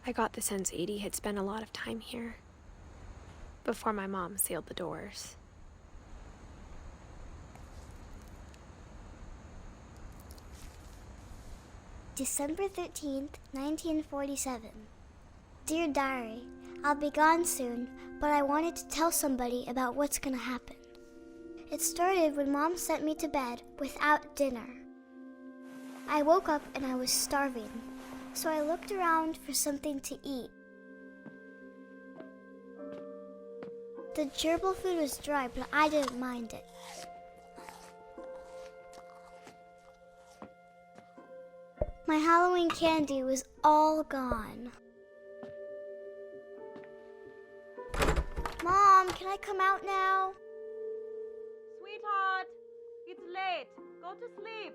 I got the sense Edie had spent a lot of time here before my mom sealed the doors. December 13th, 1947. Dear Diary, I'll be gone soon, but I wanted to tell somebody about what's gonna happen. It started when Mom sent me to bed without dinner. I woke up and I was starving, so I looked around for something to eat. The gerbil food was dry, but I didn't mind it. My Halloween candy was all gone. Mom, can I come out now? Sweetheart, it's late. Go to sleep.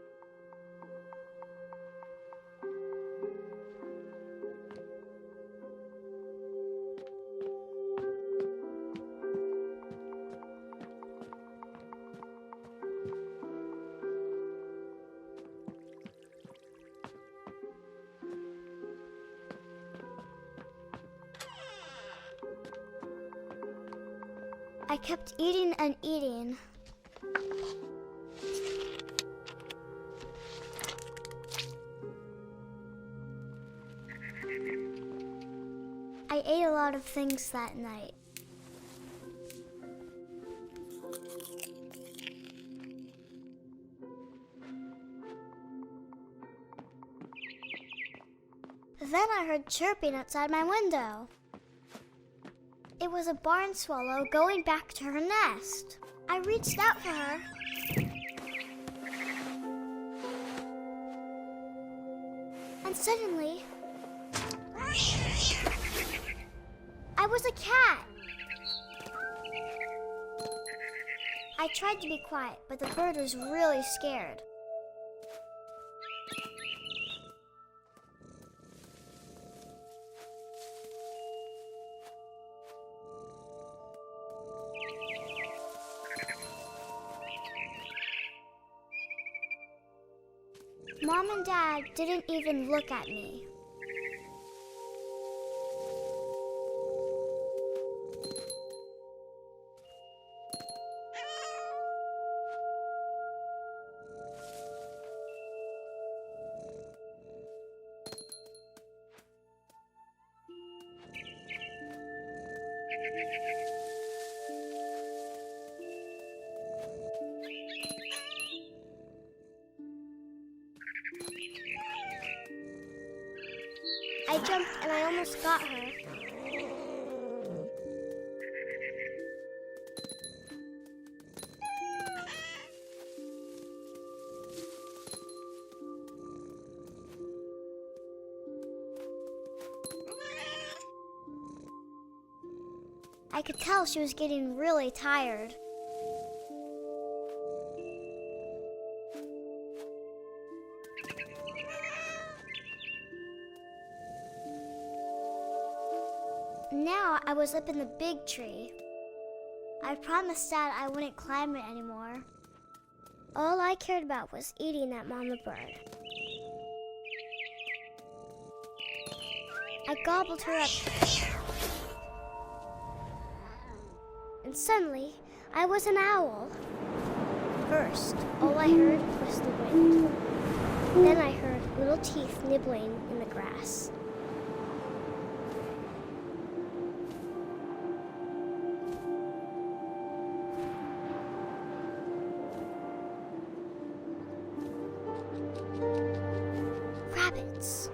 I kept eating and eating. I ate a lot of things that night. Then I heard chirping outside my window. It was a barn swallow going back to her nest. I reached out for her. And suddenly, I was a cat. I tried to be quiet, but the bird was really scared. Mom and Dad didn't even look at me. I jumped and I almost got her. I could tell she was getting really tired. Now I was up in the big tree. I promised Dad I wouldn't climb it anymore. All I cared about was eating that mama bird. I gobbled her up. And suddenly, I was an owl. First, all I heard was the wind. Then I heard little teeth nibbling in the grass. Rabbits.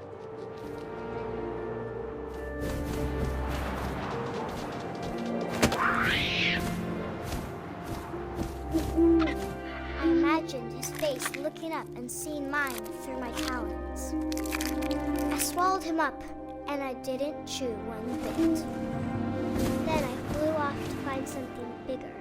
I imagined his face looking up and seeing mine through my talons. I swallowed him up, and I didn't chew one bit. Then I flew off to find something bigger.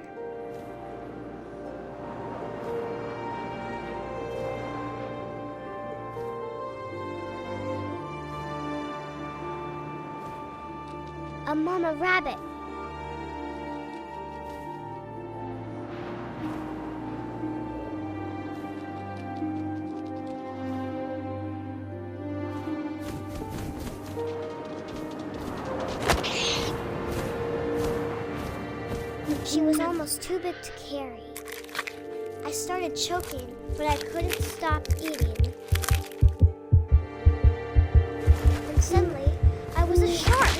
A mama rabbit. almost too big to carry. I started choking, but I couldn't stop eating. And suddenly, I was a shark.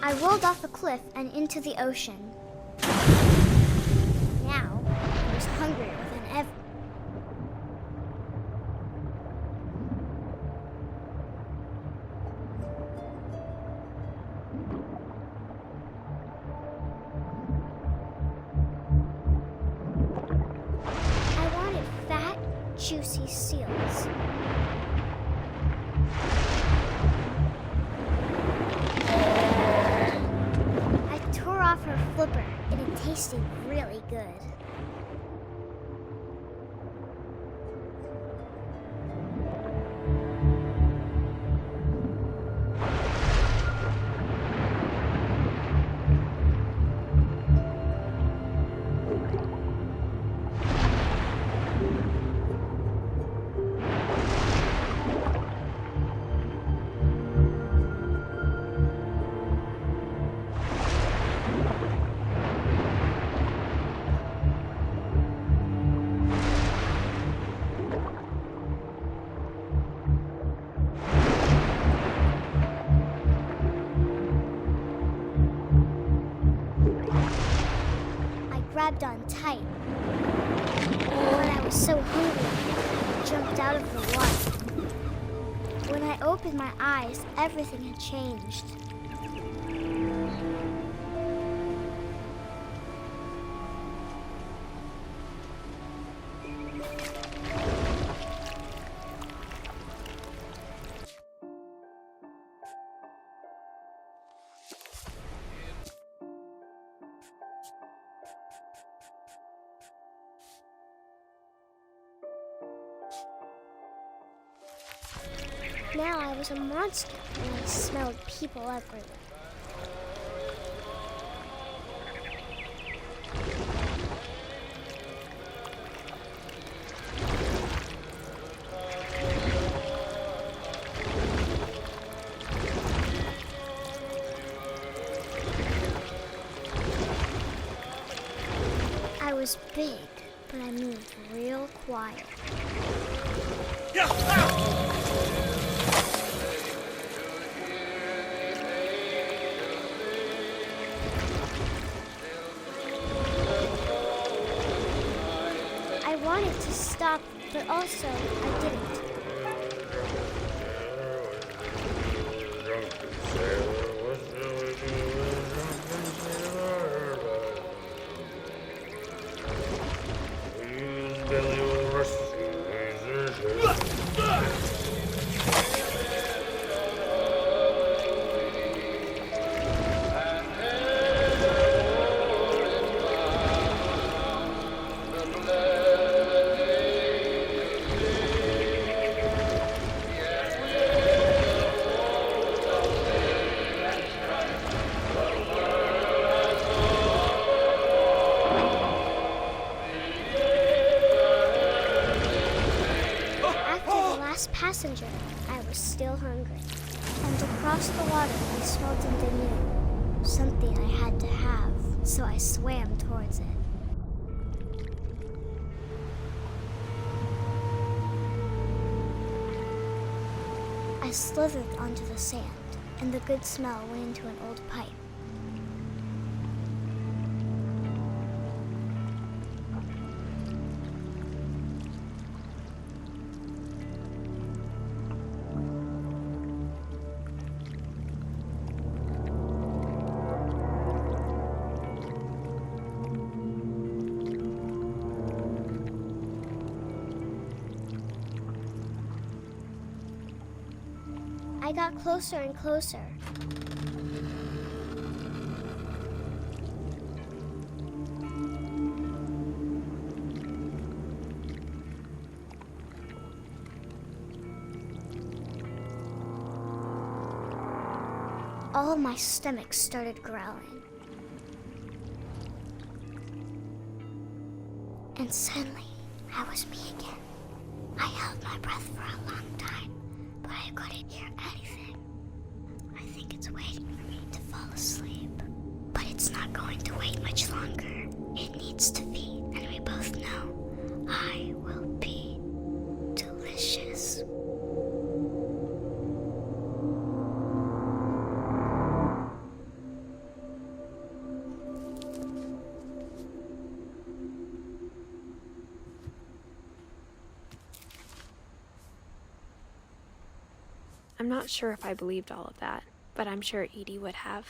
I rolled off the cliff and into the ocean. Now, I was hungrier than ever. I wanted fat, juicy seals. Her flipper, and it tasted really good. Grabbed on tight. When I was so hungry, I jumped out of the water. When I opened my eyes, everything had changed. Now I was a monster, and I smelled people everywhere. I was big, but I moved real quiet. I wanted to stop, but also I didn't. Passenger, I was still hungry. And across the water, I smelled something new. Something I had to have, so I swam towards it. I slithered onto the sand, and the good smell went into an old pipe. I got closer and closer. all my stomach started growling. And suddenly, I was me again. I held my breath for a long time, but I couldn't hear anything. I think it's waiting for me to fall asleep. But it's not going to wait much longer. It needs to feed, and we both know I will be delicious. I'm not sure if I believed all of that, but I'm sure Edie would have.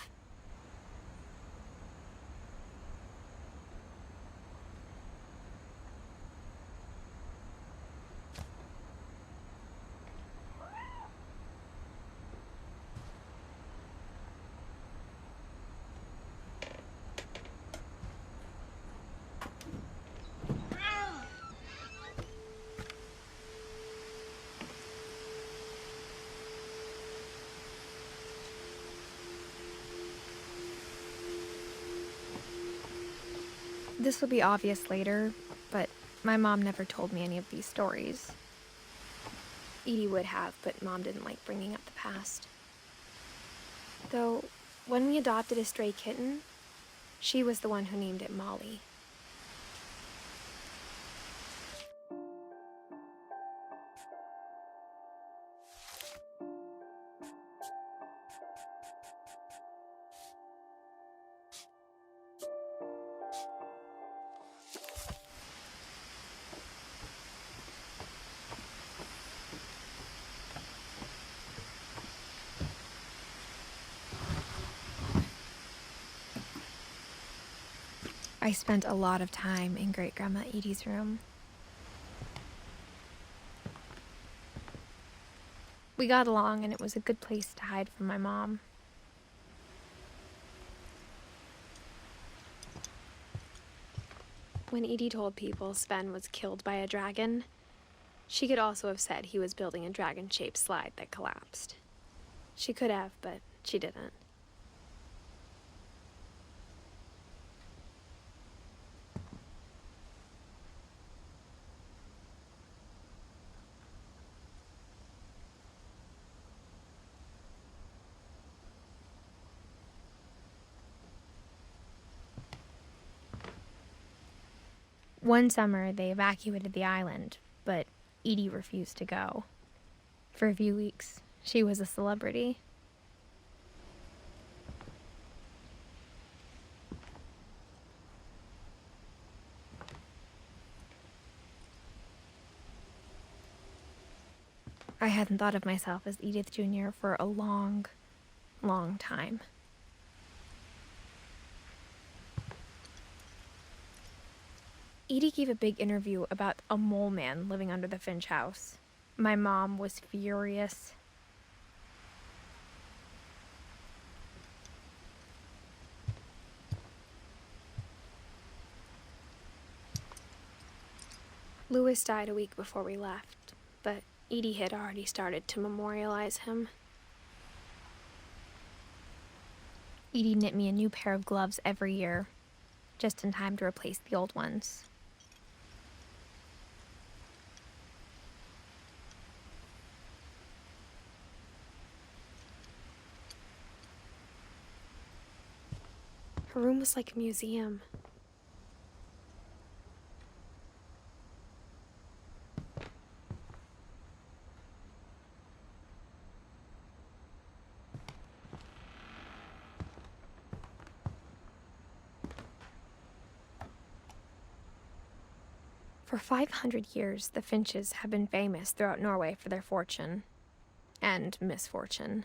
This will be obvious later, but my mom never told me any of these stories. Edie would have, but Mom didn't like bringing up the past. Though, when we adopted a stray kitten, she was the one who named it Molly. I spent a lot of time in Great-Grandma Edie's room. We got along, and it was a good place to hide from my mom. When Edie told people Sven was killed by a dragon, she could also have said he was building a dragon-shaped slide that collapsed. She could have, but she didn't. One summer, they evacuated the island, but Edie refused to go. For a few weeks, she was a celebrity. I hadn't thought of myself as Edith Jr. for a long, long time. Edie gave a big interview about a mole man living under the Finch house. My mom was furious. Louis died a week before we left, but Edie had already started to memorialize him. Edie knit me a new pair of gloves every year, just in time to replace the old ones. Her room was like a museum. For 500 years, the Finches have been famous throughout Norway for their fortune and misfortune.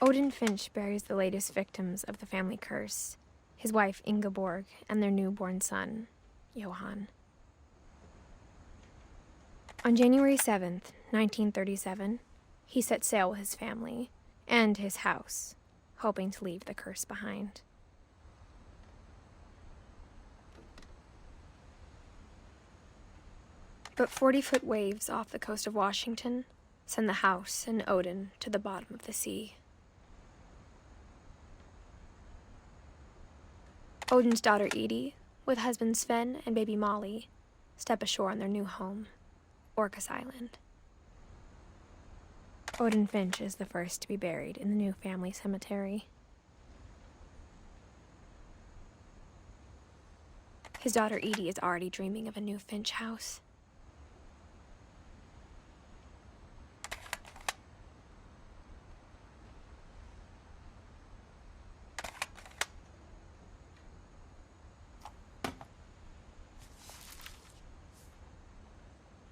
Odin Finch buries the latest victims of the family curse, his wife Ingeborg and their newborn son, Johan. On January 7th, 1937, he set sail with his family and his house, hoping to leave the curse behind. But 40-foot waves off the coast of Washington send the house and Odin to the bottom of the sea. Odin's daughter Edie, with husband Sven and baby Molly, step ashore on their new home, Orcas Island. Odin Finch is the first to be buried in the new family cemetery. His daughter Edie is already dreaming of a new Finch house.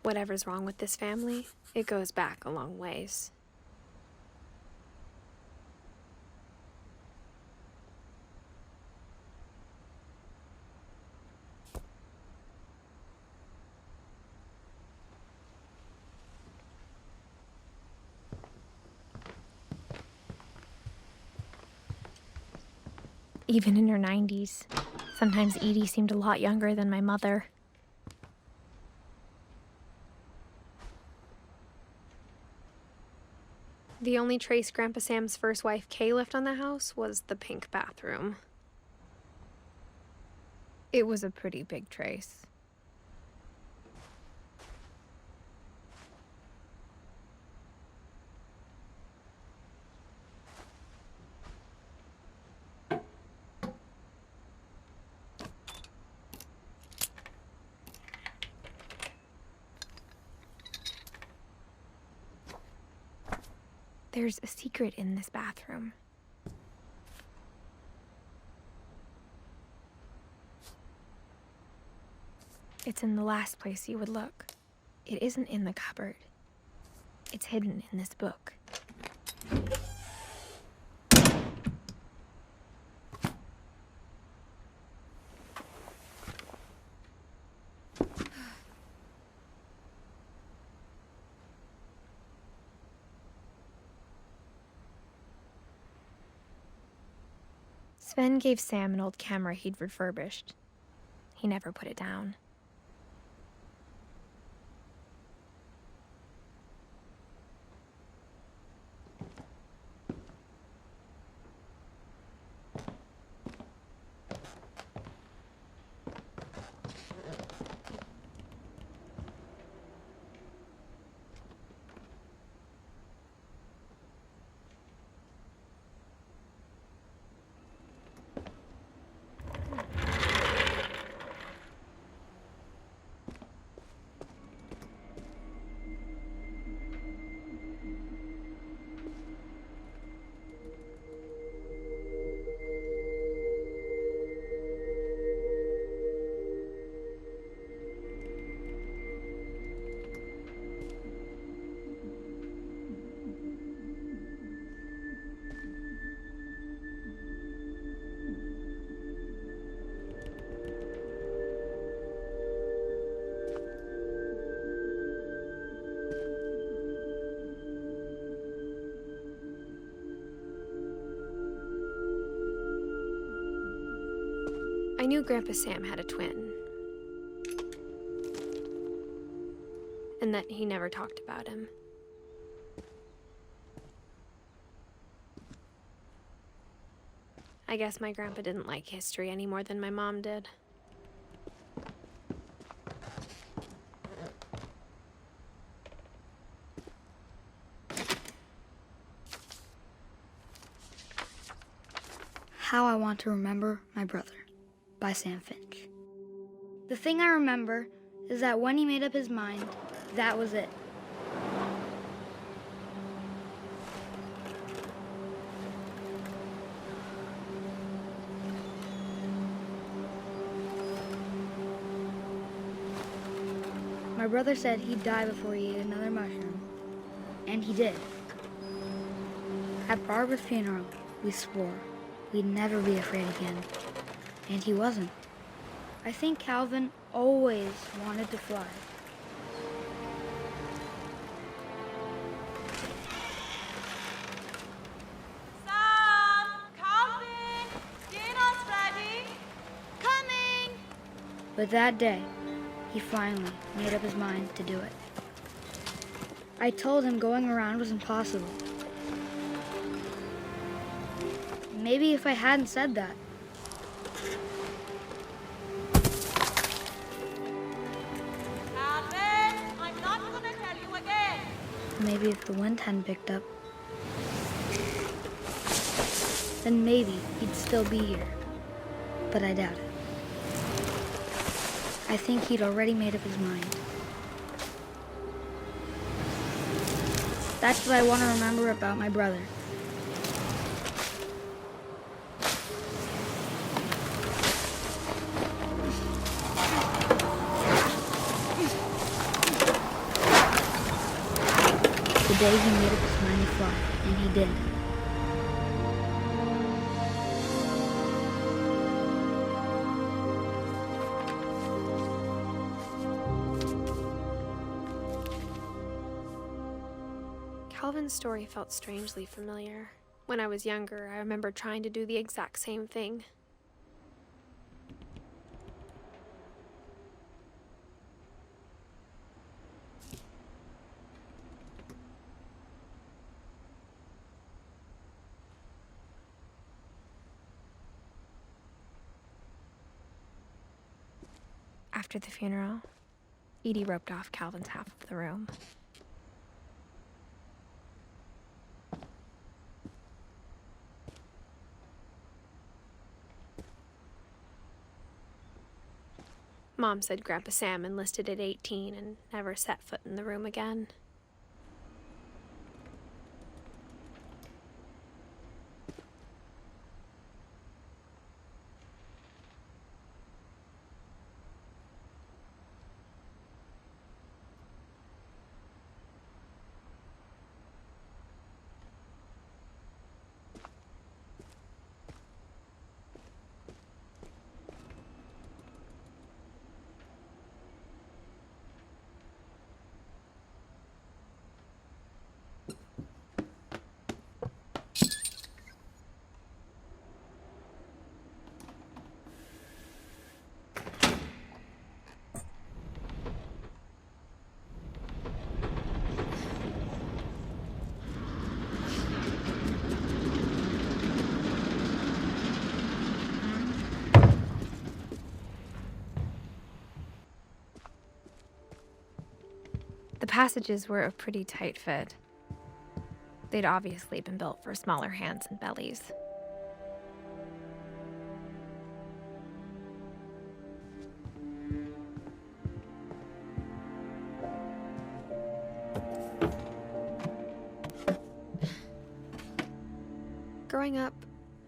Whatever's wrong with this family, it goes back a long ways. Even in her 90s, sometimes Edie seemed a lot younger than my mother. The only trace Grandpa Sam's first wife, Kay, left on the house was the pink bathroom. It was a pretty big trace. There's a secret in this bathroom. It's in the last place you would look. It isn't in the cupboard. It's hidden in this book. Sven gave Sam an old camera he'd refurbished. He never put it down. I knew Grandpa Sam had a twin, and that he never talked about him. I guess my grandpa didn't like history any more than my mom did. How I Want to Remember My Brother by Sam Finch. The thing I remember is that when he made up his mind, that was it. My brother said he'd die before he ate another mushroom, and he did. At Barbara's funeral, we swore we'd never be afraid again, and he wasn't. I think Calvin always wanted to fly. Sam! Calvin! Dinner's ready! Coming! But that day, he finally made up his mind to do it. I told him going around was impossible. Maybe if I hadn't said that, Calvin, I'm not gonna tell you again. maybe if the wind hadn't picked up, then maybe he'd still be here. But I doubt it. I think he'd already made up his mind. That's what I want to remember about my brother. The day he made up his mind to fly, and he did. Calvin's story felt strangely familiar. When I was younger, I remember trying to do the exact same thing. After the funeral, Edie roped off Calvin's half of the room. Mom said Grandpa Sam enlisted at 18 and never set foot in the room again. The passages were a pretty tight fit. They'd obviously been built for smaller hands and bellies. Growing up,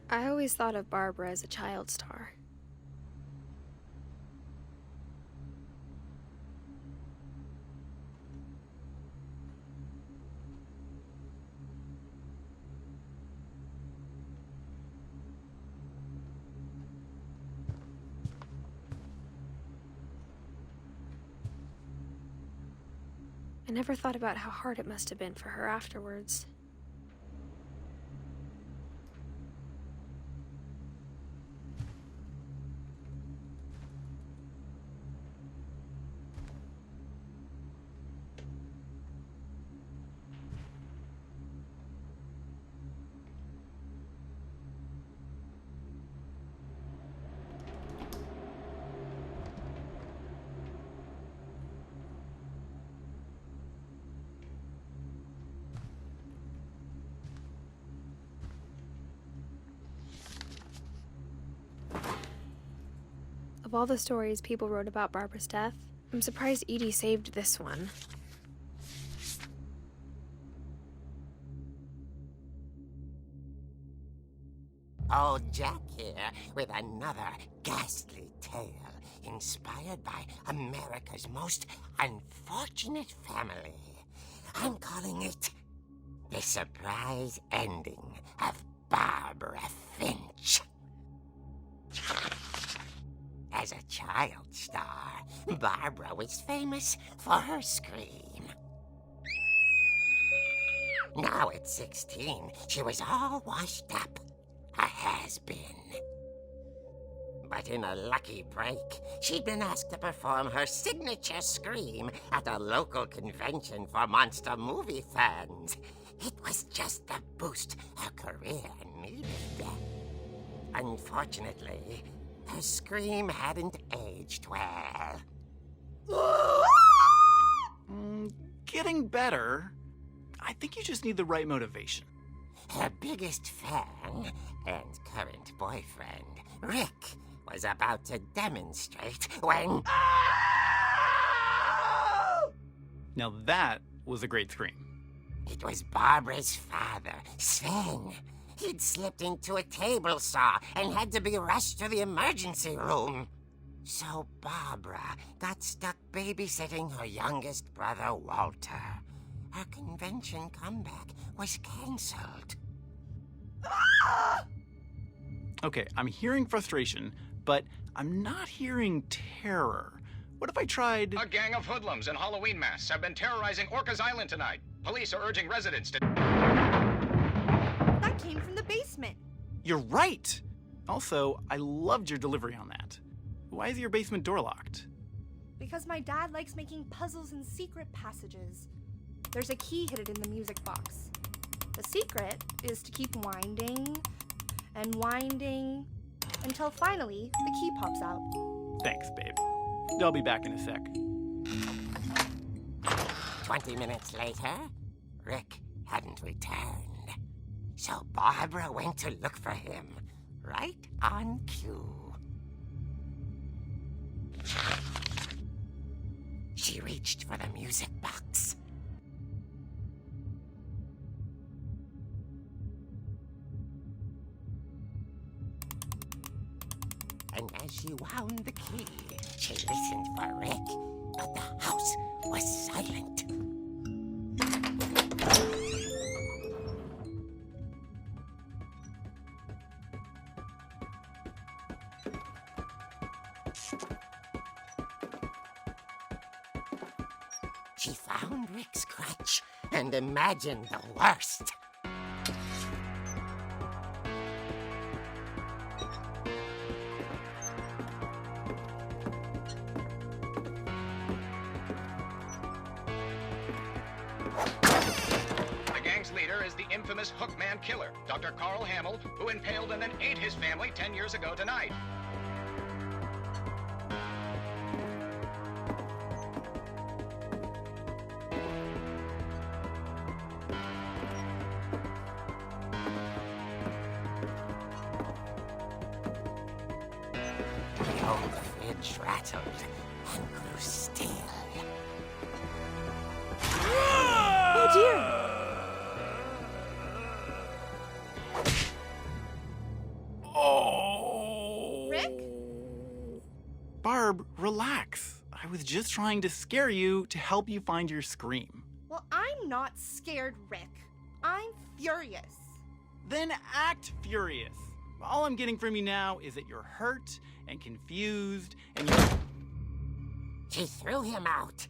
I always thought of Barbara as a child star. I never thought about how hard it must have been for her afterwards. Of all the stories people wrote about Barbara's death, I'm surprised Edie saved this one. Old Jack here with another ghastly tale inspired by America's most unfortunate family. I'm calling it The Surprise Ending of Barbara Finch. As a child star, Barbara was famous for her scream. Now at 16, she was all washed up. A has-been. But in a lucky break, she'd been asked to perform her signature scream at a local convention for monster movie fans. It was just the boost her career needed. Unfortunately, her scream hadn't aged well. Getting better. I think you just need the right motivation. Her biggest fan and current boyfriend, Rick, was about to demonstrate when... Now that was a great scream. It was Barbara's father, Sven. He'd slipped into a table saw and had to be rushed to the emergency room. So Barbara got stuck babysitting her youngest brother, Walter. Her convention comeback was cancelled. Okay, I'm hearing frustration, but I'm not hearing terror. What if I tried... A gang of hoodlums in Halloween masks have been terrorizing Orcas Island tonight. Police are urging residents to... That came from the basement. You're right! Also, I loved your delivery on that. Why is your basement door locked? Because my dad likes making puzzles and secret passages. There's a key hidden in the music box. The secret is to keep winding and winding until finally the key pops out. Thanks, babe. I'll be back in a sec. 20 minutes later, Rick hadn't returned. So Barbara went to look for him, right on cue. She reached for the music box. And as she wound the key, she listened for Rick, but the house was silent. She found Rick's crutch and imagined the worst. The gang's leader is the infamous Hookman killer, Dr. Carl Hamill, who impaled and then ate his family 10 years ago tonight. The old fridge rattled and grew still. Oh dear! Oh! Rick? Barb, relax. I was just trying to scare you to help you find your scream. Well, I'm not scared, Rick. I'm furious. Then act furious. All I'm getting from you now is that you're hurt and confused and you're... She threw him out,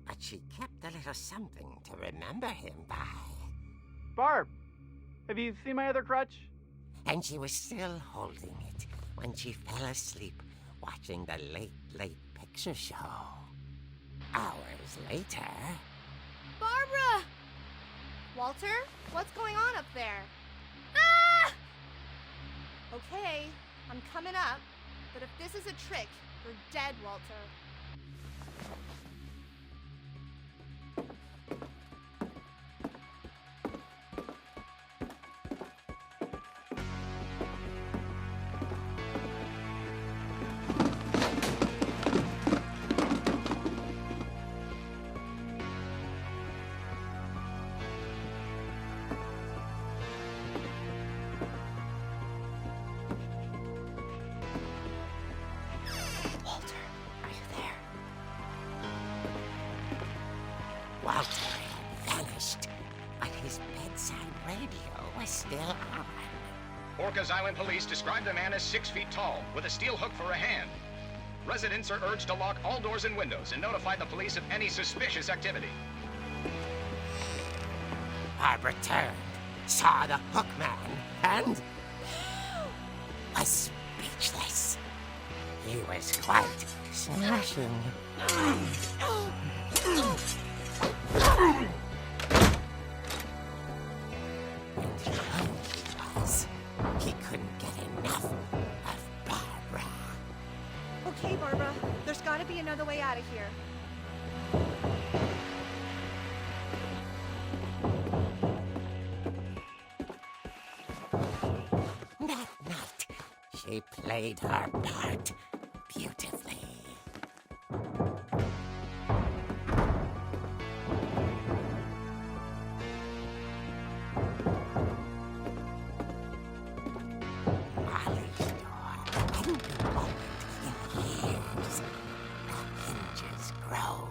but she kept a little something to remember him by. Barb, have you seen my other crutch? And she was still holding it when she fell asleep watching the late picture show. Hours later... Barbara! Walter, what's going on up there? Ah! Okay, I'm coming up, but if this is a trick, you're dead, Walter. Walter had vanished, but his bedside radio was still on. Orcas Island police describe the man as 6 feet tall, with a steel hook for a hand. Residents are urged to lock all doors and windows and notify the police of any suspicious activity. Barbara turned, saw the hook man, and was speechless. He was quite smashing. And he was. He couldn't get enough of Barbara. Okay, Barbara, there's gotta be another way out of here. That night, she played her part beautifully. Molly's door hadn't been opened in years. The hinges groaned.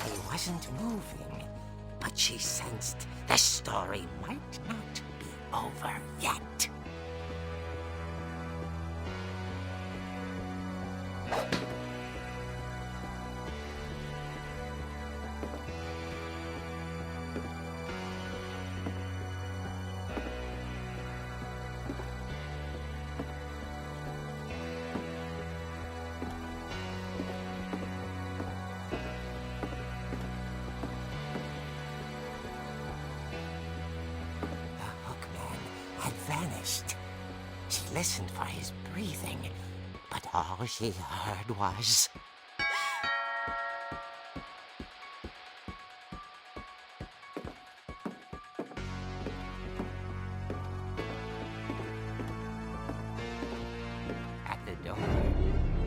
He wasn't moving, but she sensed the story might not be over yet. The hookman had vanished. She listened for his breathing, but all she heard was... At the door,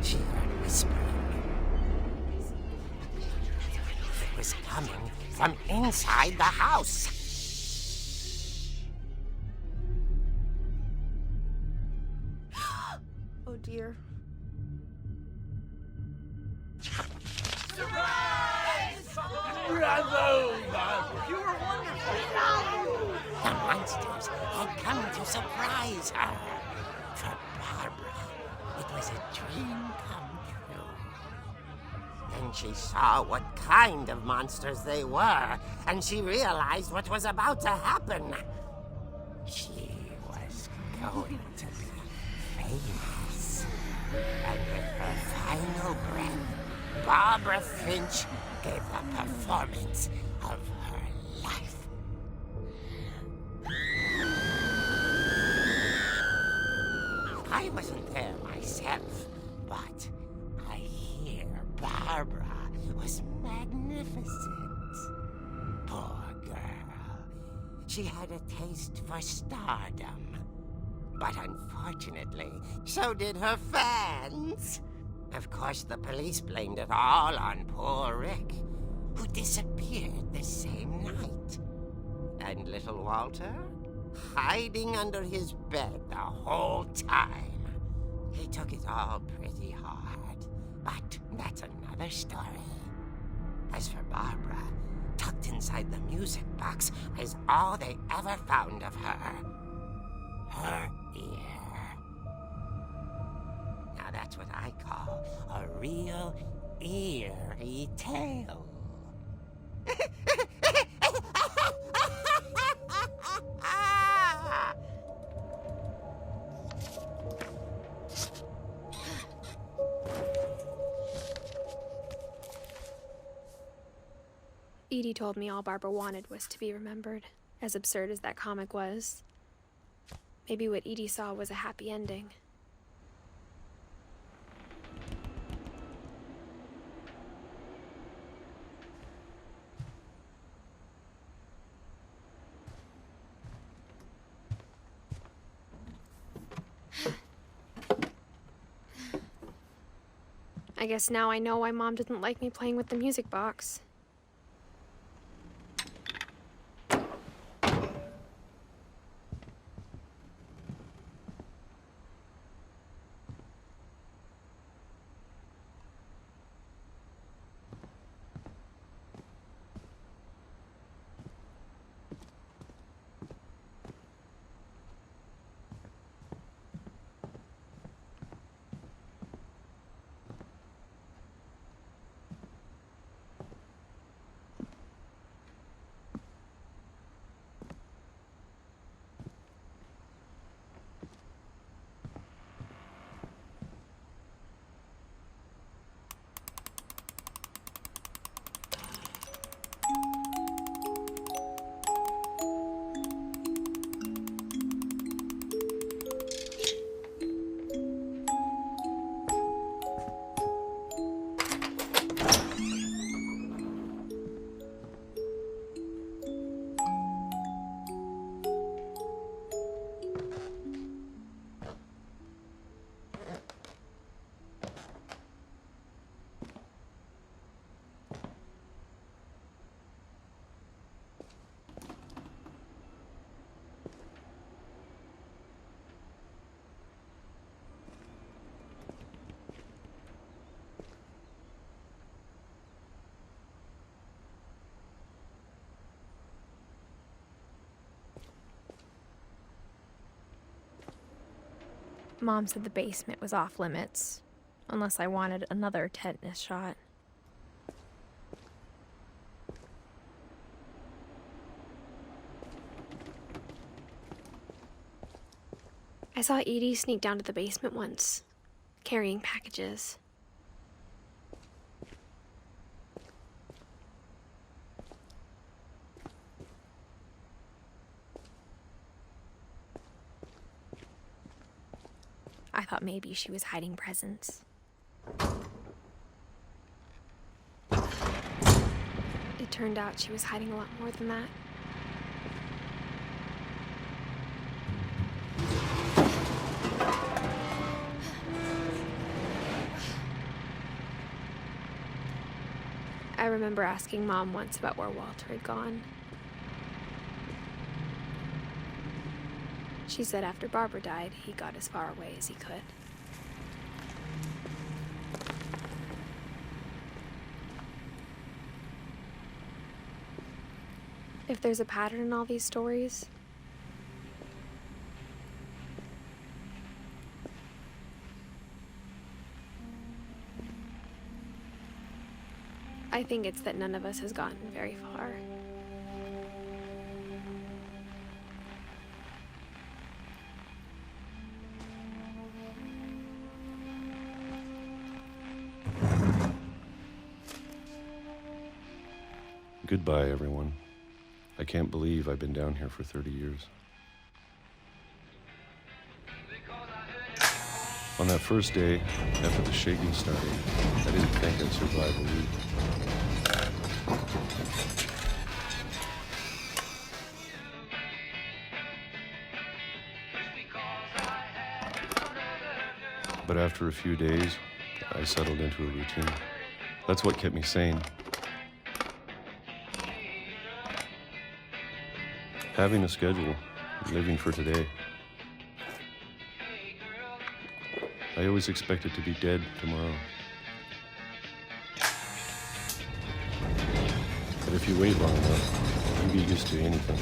she heard whispering. It was coming from inside the house. Oh dear. The monsters had come to surprise her. For Barbara, it was a dream come true. Then she saw what kind of monsters they were, and she realized what was about to happen. She was going to be famous. And with her final breath, Barbara Finch gave the performance of her life. I wasn't there myself, but I hear Barbara was magnificent. Poor girl. She had a taste for stardom. But unfortunately, so did her fans. Of course, the police blamed it all on poor Rick, who disappeared the same night. And little Walter? Hiding under his bed the whole time. He took it all pretty hard, but that's another story. As for Barbara, tucked inside the music box is all they ever found of her. Her ear. Now that's what I call a real eerie tale. Edie told me all Barbara wanted was to be remembered, as absurd as that comic was. Maybe what Edie saw was a happy ending. I guess now I know why Mom didn't like me playing with the music box. Mom said the basement was off limits, unless I wanted another tetanus shot. I saw Edie sneak down to the basement once, carrying packages. I thought maybe she was hiding presents. It turned out she was hiding a lot more than that. I remember asking Mom once about where Walter had gone. She said after Barbara died, he got as far away as he could. If there's a pattern in all these stories, I think it's that none of us has gotten very far. Goodbye, everyone. I can't believe I've been down here for 30 years. On that first day, after the shaking started, I didn't think I'd survive a week. But after a few days, I settled into a routine. That's what kept me sane. Having a schedule, living for today. I always expected to be dead tomorrow. But if you wait long enough, you get used to anything.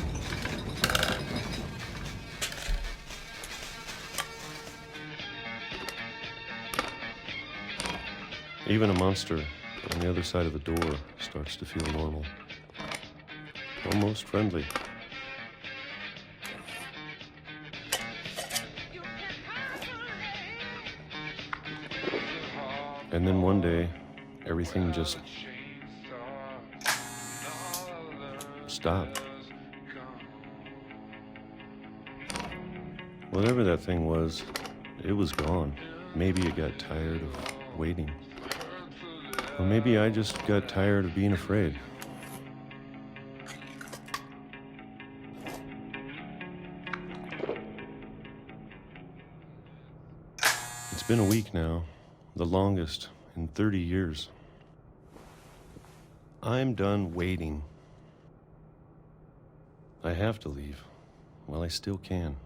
Even a monster on the other side of the door starts to feel normal. Almost friendly. And then one day, everything just stopped. Whatever that thing was, it was gone. Maybe it got tired of waiting. Or maybe I just got tired of being afraid. It's been a week now. The longest in 30 years. I'm done waiting. I have to leave while I still can.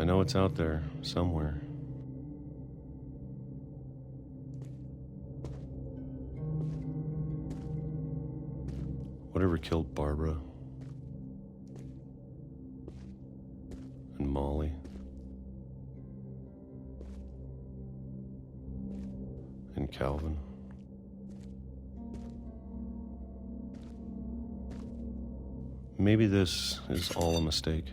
I know it's out there, somewhere. Whatever killed Barbara and Molly and Calvin. Maybe this is all a mistake.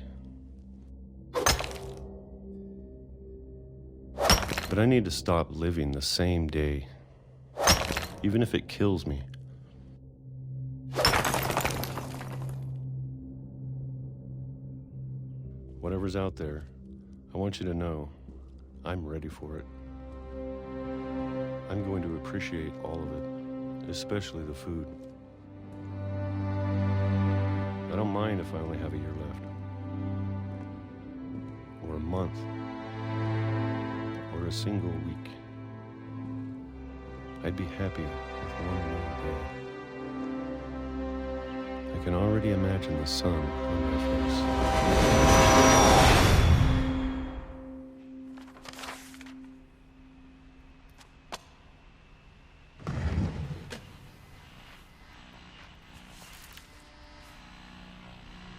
But I need to stop living the same day, even if it kills me. Whatever's out there, I want you to know I'm ready for it. I'm going to appreciate all of it, especially the food. I don't mind if I only have a year left, or a month, or a single week. I'd be happy with one more day. I can already imagine the sun on my face.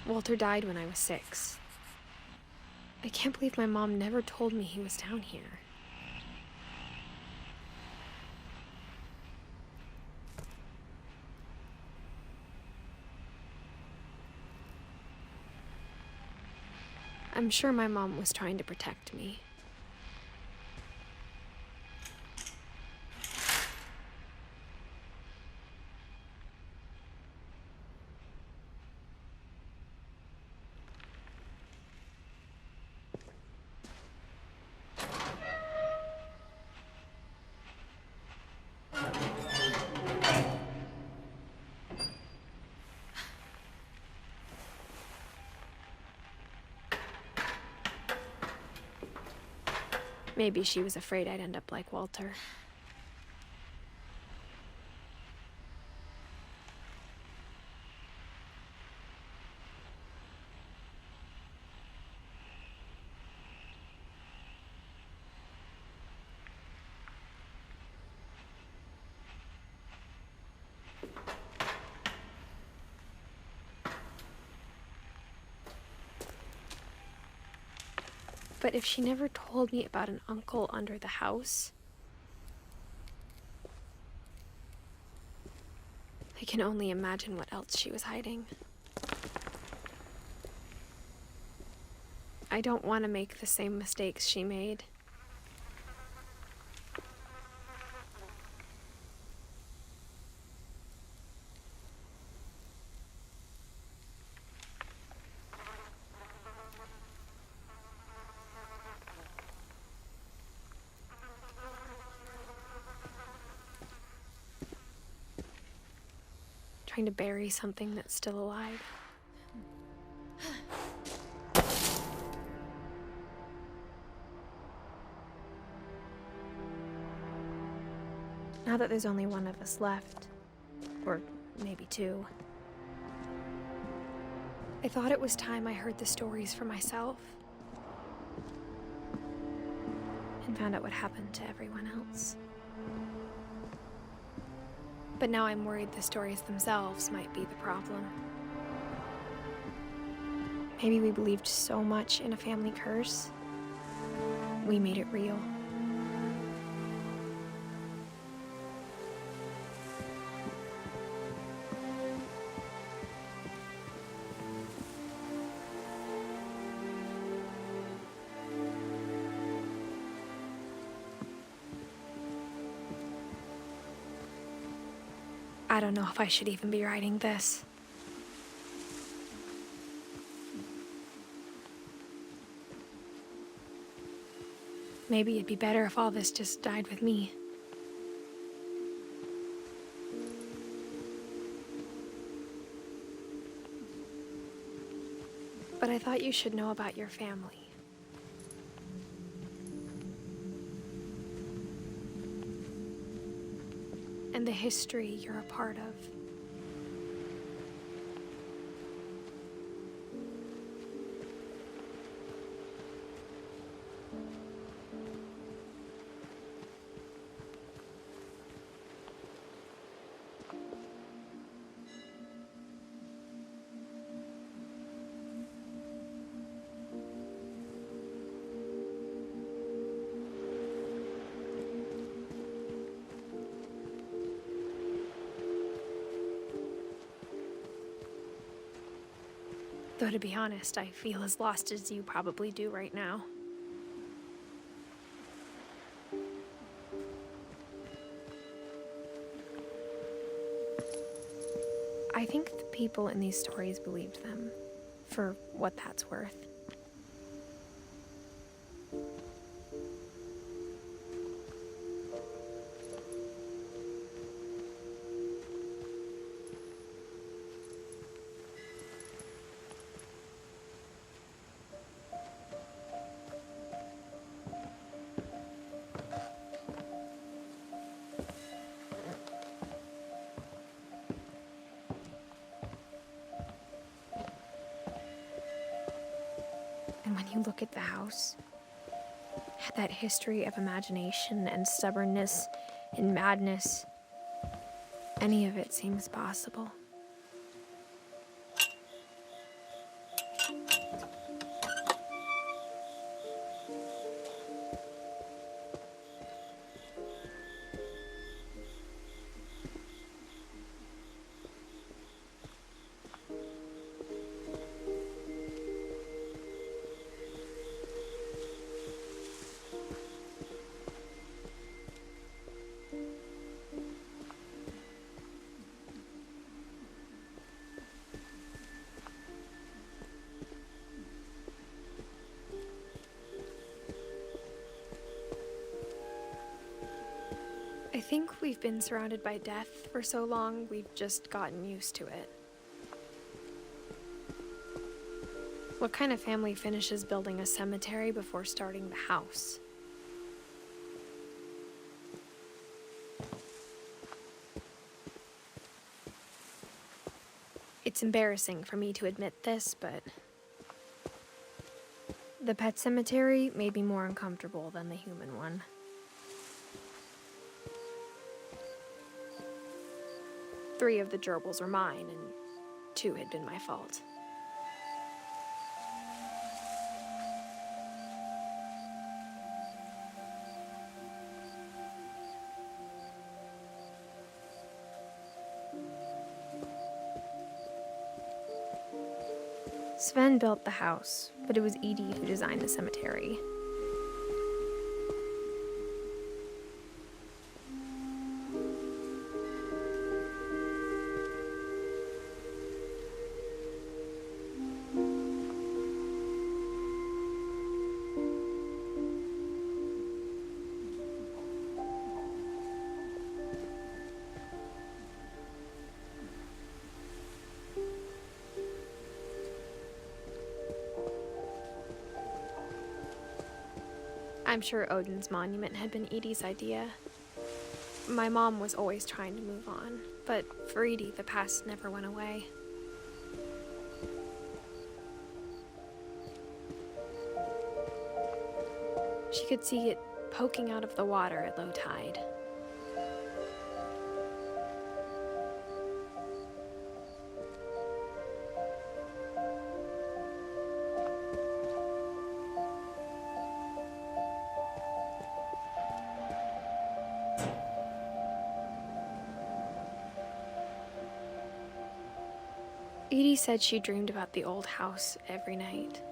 Walter died when I was 6. I can't believe my mom never told me he was down here. I'm sure my mom was trying to protect me. Maybe she was afraid I'd end up like Walter. But if she never told me about an uncle under the house, I can only imagine what else she was hiding. I don't want to make the same mistakes she made. Trying to bury something that's still alive. Now that there's only one of us left, or maybe two, I thought it was time I heard the stories for myself and found out what happened to everyone else. But now I'm worried the stories themselves might be the problem. Maybe we believed so much in a family curse, we made it real. I don't know if I should even be writing this. Maybe it'd be better if all this just died with me. But I thought you should know about your family. And the history you're a part of. Though to be honest, I feel as lost as you probably do right now. I think the people in these stories believed them, for what that's worth. And when you look at the house, that history of imagination and stubbornness and madness, any of it seems possible. I think we've been surrounded by death for so long, we've just gotten used to it. What kind of family finishes building a cemetery before starting the house? It's embarrassing for me to admit this, but the pet cemetery made me more uncomfortable than the human one. Three of the gerbils were mine, and 2 had been my fault. Sven built the house, but it was Edie who designed the cemetery. I'm sure Odin's monument had been Edie's idea. My mom was always trying to move on, but for Edie, the past never went away. She could see it poking out of the water at low tide. Edie said she dreamed about the old house every night.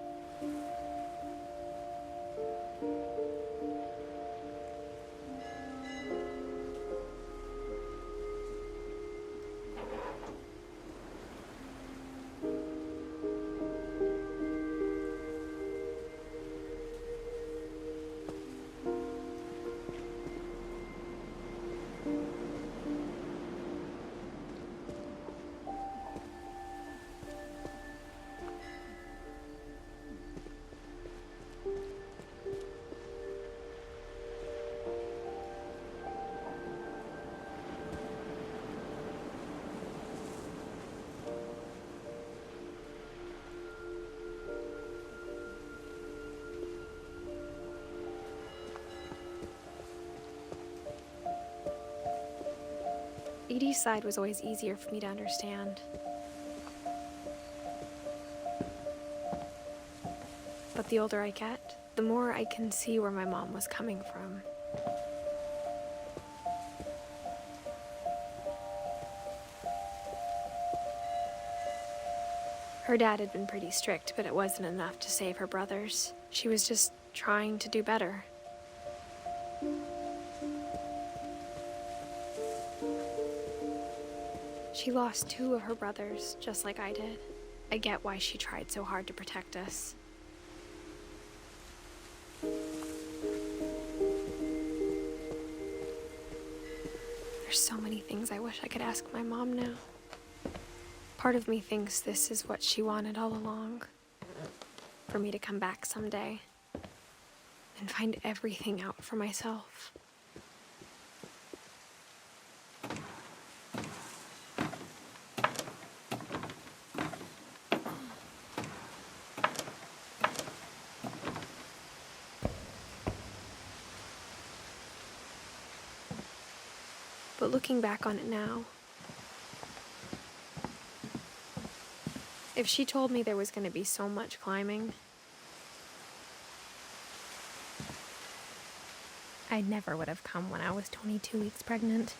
Edie's side was always easier for me to understand. But the older I get, the more I can see where my mom was coming from. Her dad had been pretty strict, but it wasn't enough to save her brothers. She was just trying to do better. She lost 2 of her brothers, just like I did. I get why she tried so hard to protect us. There's so many things I wish I could ask my mom now. Part of me thinks this is what she wanted all along. For me to come back someday and find everything out for myself. But looking back on it now, if she told me there was going to be so much climbing, I never would have come when I was 22 weeks pregnant.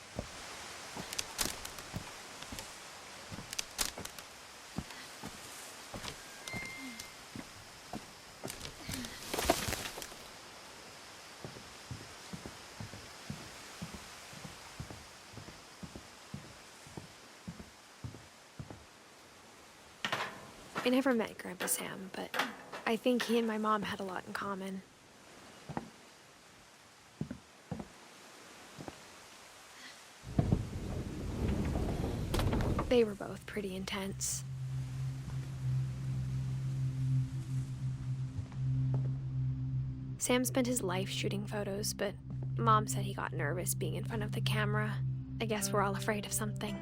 I never met Grandpa Sam, but I think he and my mom had a lot in common. They were both pretty intense. Sam spent his life shooting photos, but Mom said he got nervous being in front of the camera. I guess we're all afraid of something.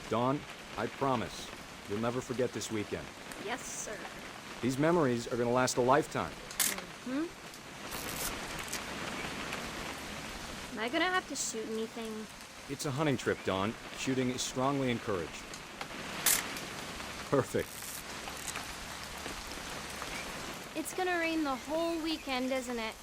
Dawn, I promise, you'll never forget this weekend. Yes, sir. These memories are gonna last a lifetime. Am I gonna have to shoot anything? It's a hunting trip, Dawn. Shooting is strongly encouraged. Perfect. It's gonna rain the whole weekend, isn't it?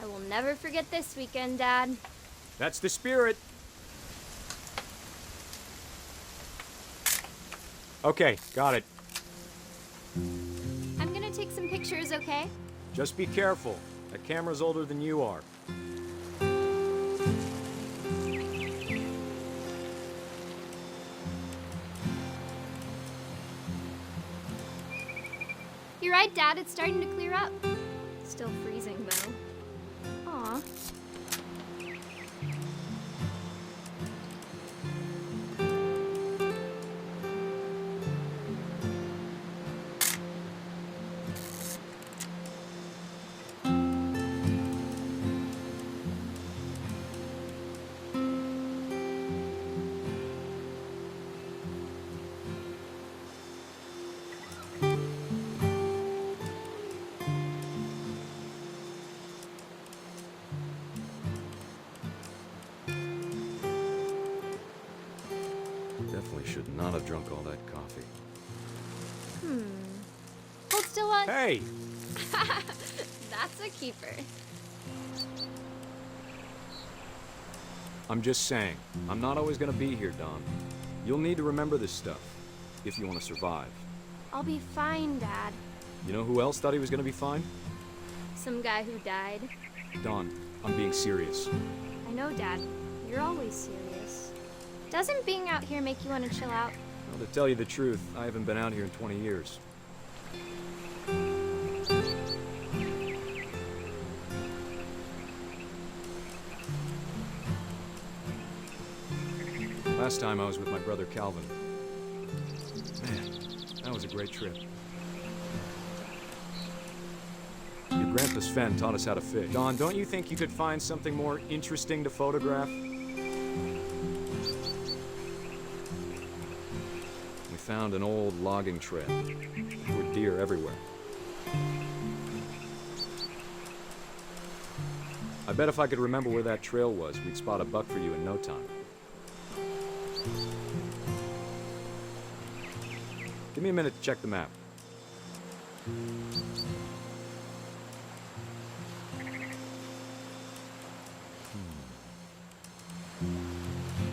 I will never forget this weekend, Dad. That's the spirit. Okay, got it. I'm gonna take some pictures, okay? Just be careful. That camera's older than you are. You're right, Dad. It's starting to clear up. Still freezing, though. Aw. Definitely should not have drunk all that coffee. Hold still on. Hey! That's a keeper. I'm just saying, I'm not always gonna be here, Dawn. You'll need to remember this stuff, if you want to survive. I'll be fine, Dad. You know who else thought he was gonna be fine? Some guy who died. Dawn, I'm being serious. I know, Dad. You're always serious. Doesn't being out here make you want to chill out? Well, to tell you the truth, I haven't been out here in 20 years. Last time I was with my brother Calvin. Man, that was a great trip. Your grandpa's Fen taught us how to fish. Dawn, don't you think you could find something more interesting to photograph? We found an old logging trail. There were deer everywhere. I bet if I could remember where that trail was, we'd spot a buck for you in no time. Give me a minute to check the map.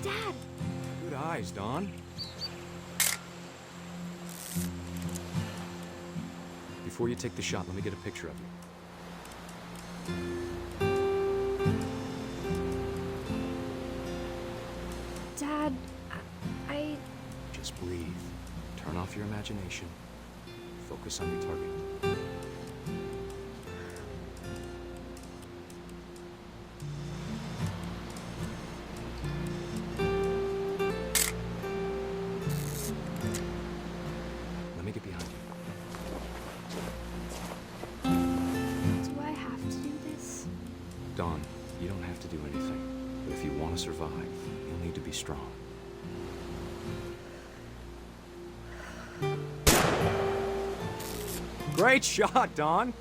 Dad! Good eyes, Dawn. Before you take the shot, let me get a picture of you. Dad, I... Just breathe. Turn off your imagination. Focus on your target. me get behind you. Do I have to do this? Dawn, you don't have to do anything. But if you want to survive, you'll need to be strong. Great shot, Dawn!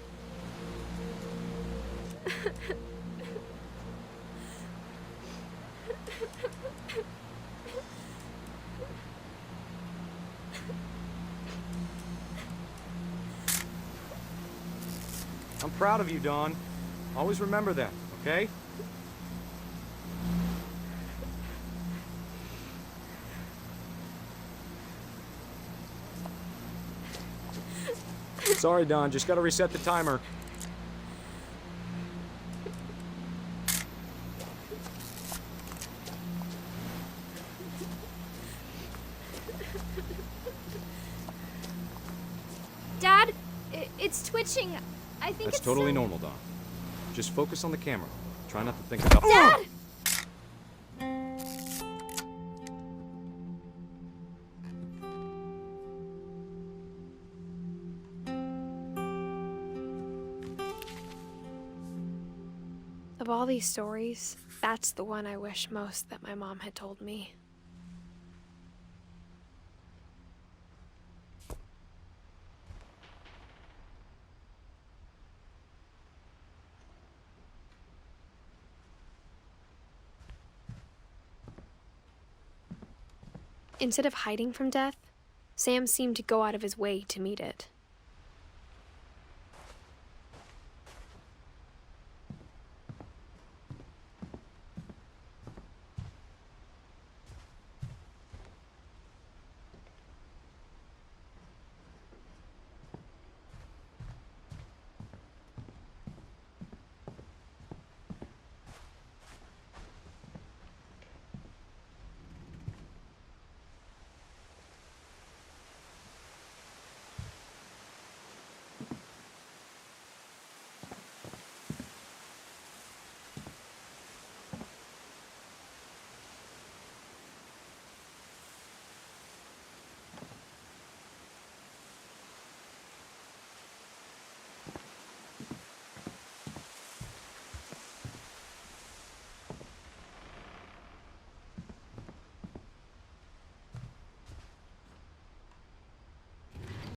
I'm proud of you, Dawn. Always remember that, okay? Sorry, Dawn. Just gotta reset the timer. Dad, it's twitching. I think That's it's totally some- normal, Dawn. Just focus on the camera. Try not to think about— Dad! Of all these stories, that's the one I wish most that my mom had told me. Instead of hiding from death, Sam seemed to go out of his way to meet it.